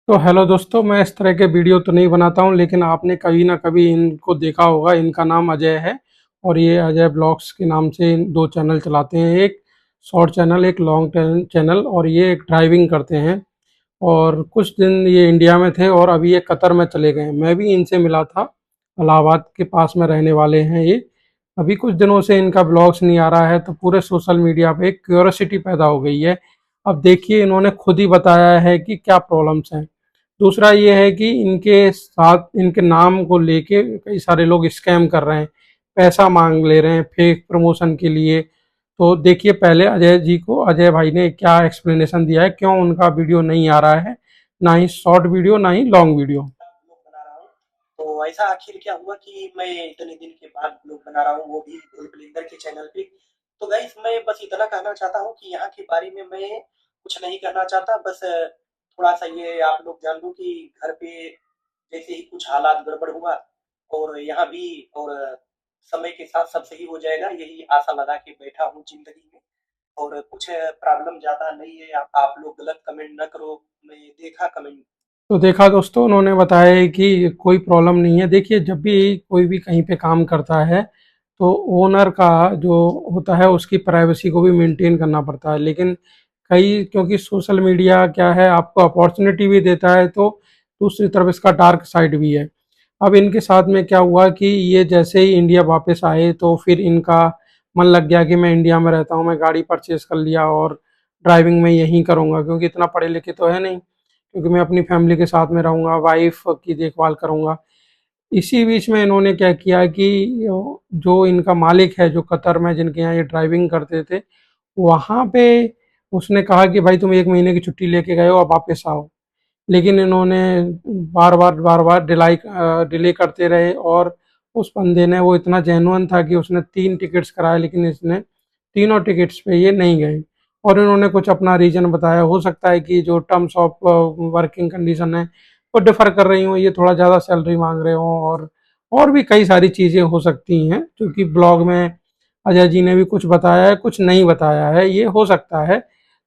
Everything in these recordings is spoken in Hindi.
तो हेलो दोस्तों, मैं इस तरह के वीडियो तो नहीं बनाता हूं, लेकिन आपने कभी ना कभी इनको देखा होगा। इनका नाम अजय है और ये अजय ब्लॉग्स के नाम से दो चैनल चलाते हैं। एक शॉर्ट चैनल, एक लॉन्ग चैनल। और ये एक ड्राइविंग करते हैं। और कुछ दिन ये इंडिया में थे और अभी ये कतर में चले गए। मैं भी इनसे मिला था। इलाहाबाद के पास में रहने वाले हैं ये। अभी कुछ दिनों से इनका ब्लॉग्स नहीं आ रहा है, तो पूरे सोशल मीडिया पे एक क्यूरियोसिटी पैदा हो गई है। अब देखिए, इन्होंने खुद ही बताया है कि क्या प्रॉब्लम्स हैं। दूसरा ये है कि इनके साथ इनके नाम को लेके कई सारे लोग स्कैम कर रहे हैं, पैसा मांग ले रहे हैं फेक प्रमोशन के लिए। तो देखिए, पहले अजय जी को, अजय भाई ने क्या एक्सप्लेनेशन दिया है, क्यों उनका वीडियो नहीं आ रहा है, ना ही शॉर्ट वीडियो ना ही लॉन्ग वीडियो। ब्लॉग बना रहा हूँ। तो ऐसा आखिर क्या हुआ कि मैं इतने दिन के बाद ब्लॉग बना रहा हूँ, वो भी भूलभुलैया के चैनल पे। तो गाइस, मैं बस इतना कहना चाहता हूँ कि यहाँ के बारे में मैं कुछ नहीं कहना चाहता। बस थोड़ा सा ये आप लोग जान लो कि घर पे जैसे ही कुछ हालात गड़बड़ हुआ, और यहाँ भी, और समय के साथ सब सही हो जाएगा, यही आशा लगा के बैठा हूँ जिंदगी में। और कुछ प्रॉब्लम ज्यादा नहीं है। आप लोग गलत कमेंट न करो। मैं देखा कमेंट। तो देखा दोस्तों, उन्होंने बताया है कि कोई प्रॉब्लम नहीं है। देखिए, जब भी कोई भी कहीं पे काम करता है, तो ओनर का जो होता है उसकी प्राइवेसी को भी मेंटेन करना पड़ता है। लेकिन कई, क्योंकि सोशल मीडिया क्या है, आपको अपॉर्चुनिटी भी देता है, तो दूसरी तरफ इसका डार्क साइड भी है। अब इनके साथ में क्या हुआ कि ये जैसे ही इंडिया वापस आए, तो फिर इनका मन लग गया कि मैं इंडिया में रहता हूँ, मैं गाड़ी परचेज कर लिया और ड्राइविंग में यहीं करूँगा, क्योंकि इतना पढ़े लिखे तो है नहीं, क्योंकि मैं अपनी फैमिली के साथ में रहूँगा, वाइफ की देखभाल करूँगा। इसी बीच में इन्होंने क्या किया कि जो इनका मालिक है, जो कतर में जिनके यहाँ ये ड्राइविंग करते थे, वहाँ पे उसने कहा कि भाई, तुम 1 महीने की छुट्टी लेके गए हो, अब वापस आओ। लेकिन इन्होंने बार बार डिले करते रहे। और उस बंदे ने, वो इतना जेन्युइन था कि उसने 3 टिकट्स कराए, लेकिन इसने तीनों टिकट्स पे ये नहीं गए। और इन्होंने कुछ अपना रीजन बताया। हो सकता है कि जो टर्म्स ऑफ वर्किंग कंडीशन है वो डिफर कर रही हूँ, ये थोड़ा ज़्यादा सैलरी मांग रहे हों, और भी कई सारी चीज़ें हो सकती हैं, क्योंकि ब्लॉग में अजय जी ने भी कुछ बताया है, कुछ नहीं बताया है, ये हो सकता है।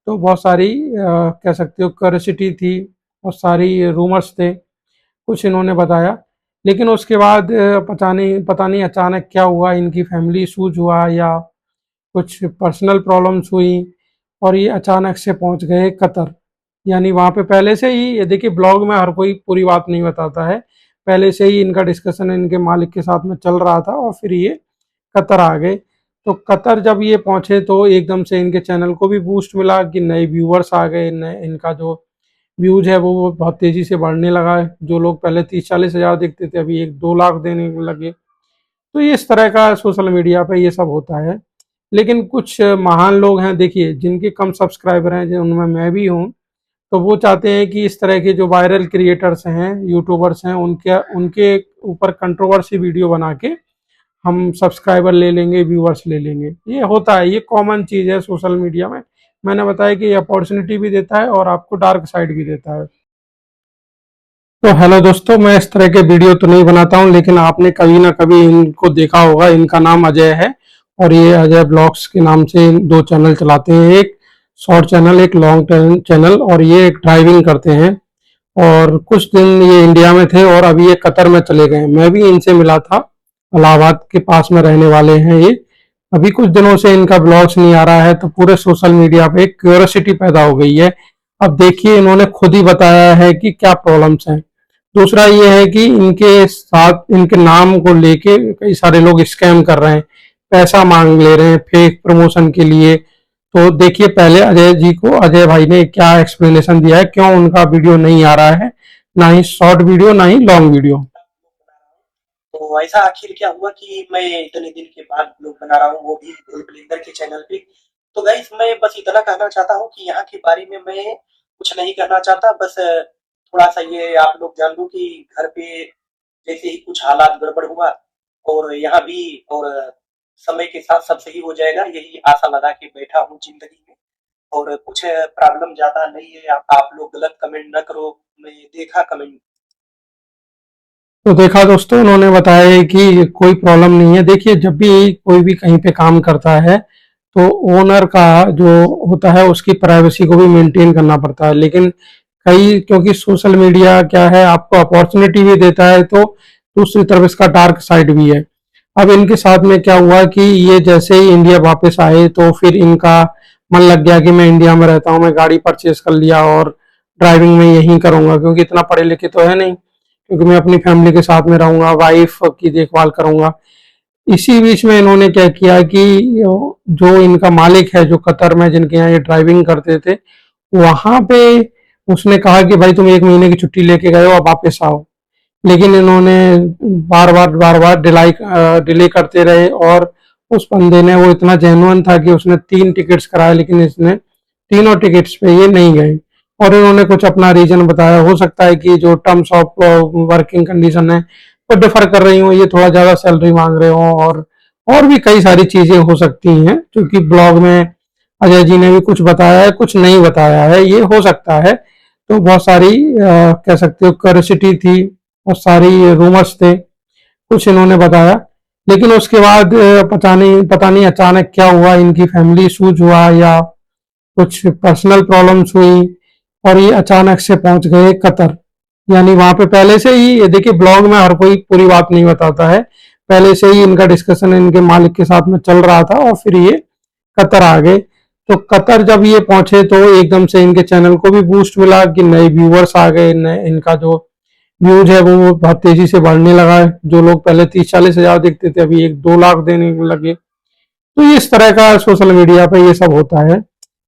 तो बहुत सारी कह सकते हो क्यूरियोसिटी थी, बहुत सारी रूमर्स थे, कुछ इन्होंने बताया। लेकिन उसके बाद पता नहीं अचानक क्या हुआ, इनकी फैमिली इशूज हुआ या कुछ पर्सनल प्रॉब्लम्स हुई, और ये अचानक से पहुंच गए कतर। यानी वहाँ पे पहले से ही, ये देखिए, ब्लॉग में हर कोई पूरी बात नहीं बताता है। पहले से ही इनका डिस्कशन इनके मालिक के साथ में चल रहा था, और फिर ये कतर आ गए। तो कतर जब ये पहुंचे, तो एकदम से इनके चैनल को भी बूस्ट मिला कि नए व्यूअर्स आ गए, नए इनका जो व्यूज है वो बहुत तेजी से बढ़ने लगा है। जो लोग पहले 30-40 हज़ार देखते थे, अभी 1-2 लाख देने लगे। तो ये इस तरह का सोशल मीडिया पे ये सब होता है। लेकिन कुछ महान लोग हैं, देखिए, जिनके कम सब्सक्राइबर हैं, उनमें मैं भी हूँ। तो वो चाहते हैं कि इस तरह के जो वायरल क्रिएटर्स हैं, यूट्यूबर्स हैं, उनके उनके ऊपर कंट्रोवर्सी वीडियो बना के हम सब्सक्राइबर ले लेंगे, व्यूअर्स ले लेंगे। ये होता है, ये कॉमन चीज़ है सोशल मीडिया में। मैंने बताया कि ये अपॉर्चुनिटी भी देता है और आपको डार्क साइड भी देता है। तो हेलो दोस्तों, मैं इस तरह के वीडियो तो नहीं बनाता हूं, लेकिन आपने कभी ना कभी इनको देखा होगा। इनका नाम अजय है और ये अजय ब्लॉग्स के नाम से दो चैनल चलाते हैं। एक शॉर्ट चैनल, एक लॉन्ग चैनल। और ये एक ड्राइविंग करते हैं। और कुछ दिन ये इंडिया में थे और अभी ये कतर में चले गए। मैं भी इनसे मिला था। इलाहाबाद के पास में रहने वाले हैं ये। अभी कुछ दिनों से इनका ब्लॉग्स नहीं आ रहा है, तो पूरे सोशल मीडिया पे एक क्यूरियोसिटी पैदा हो गई है। अब देखिए, इन्होंने खुद ही बताया है कि क्या प्रॉब्लम्स हैं। दूसरा ये है कि इनके साथ इनके नाम को लेके कई सारे लोग स्कैम कर रहे हैं, पैसा मांग ले रहे हैं फेक प्रमोशन के लिए। तो देखिए, पहले अजय जी को, अजय भाई ने क्या एक्सप्लेनेशन दिया है, क्यों उनका वीडियो नहीं आ रहा है, ना ही शॉर्ट वीडियो ना ही लॉन्ग वीडियो। तो ऐसा आखिर क्या हुआ कि मैं इतने दिन के बाद ब्लॉग बना रहा हूँ, वो भी भूलभुलैया के चैनल पे। तो गाइस, मैं बस इतना कहना चाहता हूँ कि यहाँ के बारे में मैं कुछ नहीं कहना चाहता। बस थोड़ा सा ये आप लोग जान लो कि घर पे जैसे ही कुछ हालात गड़बड़ हुआ, और यहाँ भी, और समय के साथ सब सही हो जाएगा, यही आशा लगा के बैठा हूँ जिंदगी में। और कुछ प्रॉब्लम ज्यादा नहीं है। आप लोग गलत कमेंट न करो। मैं देखा कमेंट। तो देखा दोस्तों, उन्होंने बताया है कि कोई प्रॉब्लम नहीं है। देखिए, जब भी कोई भी कहीं पे काम करता है, तो ओनर का जो होता है उसकी प्राइवेसी को भी मेंटेन करना पड़ता है। लेकिन कई, क्योंकि सोशल मीडिया क्या है, आपको अपॉर्चुनिटी भी देता है, तो दूसरी तरफ इसका डार्क साइड भी है। अब इनके साथ में क्या हुआ कि ये जैसे ही इंडिया वापस आए तो फिर इनका मन लग गया कि मैं इंडिया में रहता हूँ, मैं गाड़ी परचेज कर लिया और ड्राइविंग में यहीं करूंगा, क्योंकि इतना पढ़े लिखे तो है नहीं, क्योंकि मैं अपनी फैमिली के साथ में रहूंगा, वाइफ की देखभाल करूंगा। इसी बीच में इन्होंने क्या किया कि जो इनका मालिक है, जो कतर में जिनके यहाँ ये ड्राइविंग करते थे, वहां पे उसने कहा कि भाई तुम 1 महीने की छुट्टी लेके गए हो, अब वापस आओ। लेकिन इन्होंने बार बार डिले करते रहे, और उस बंदे ने, वो इतना जेन्युइन था कि उसने 3 टिकट्स कराए, लेकिन इसने तीनों टिकट्स पे ये नहीं गए। और इन्होंने कुछ अपना रीजन बताया, हो सकता है कि जो टर्म्स ऑफ वर्किंग कंडीशन है वो डिफर कर रही हो, ये थोड़ा ज्यादा सैलरी मांग रहे हो, और भी कई सारी चीजें हो सकती हैं, क्योंकि ब्लॉग में अजय जी ने भी कुछ बताया है, कुछ नहीं बताया है, ये हो सकता है। तो बहुत सारी कह सकते हो क्यूरियोसिटी थी, बहुत सारी रूमर्स थे, कुछ इन्होंने बताया। लेकिन उसके बाद पता नहीं अचानक क्या हुआ, इनकी फैमिली इशूज हुआ या कुछ पर्सनल प्रॉब्लम्स हुई, और ये अचानक से पहुंच गए कतर। यानी वहां पे पहले से ही, ये देखिए ब्लॉग में हर कोई पूरी बात नहीं बताता है, पहले से ही इनका डिस्कशन इनके मालिक के साथ में चल रहा था, और फिर ये कतर आ गए। तो कतर जब ये पहुंचे तो एकदम से इनके चैनल को भी बूस्ट मिला कि नए व्यूवर्स आ गए, नए इनका जो व्यूज है वो बहुत तेजी से बढ़ने लगा है। जो लोग पहले 30-40 हजार देखते थे, अभी 1-2 लाख देने लगे। तो इस तरह का सोशल मीडिया पे ये सब होता है।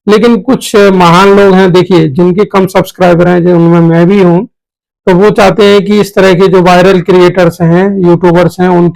लेकिन कुछ महान लोग हैं, देखिए, जिनके कम सब्सक्राइबर हैं, उनमें मैं भी हूँ, तो वो चाहते हैं कि इस तरह के जो वायरल क्रिएटर्स हैं, यूट्यूबर्स हैं, उन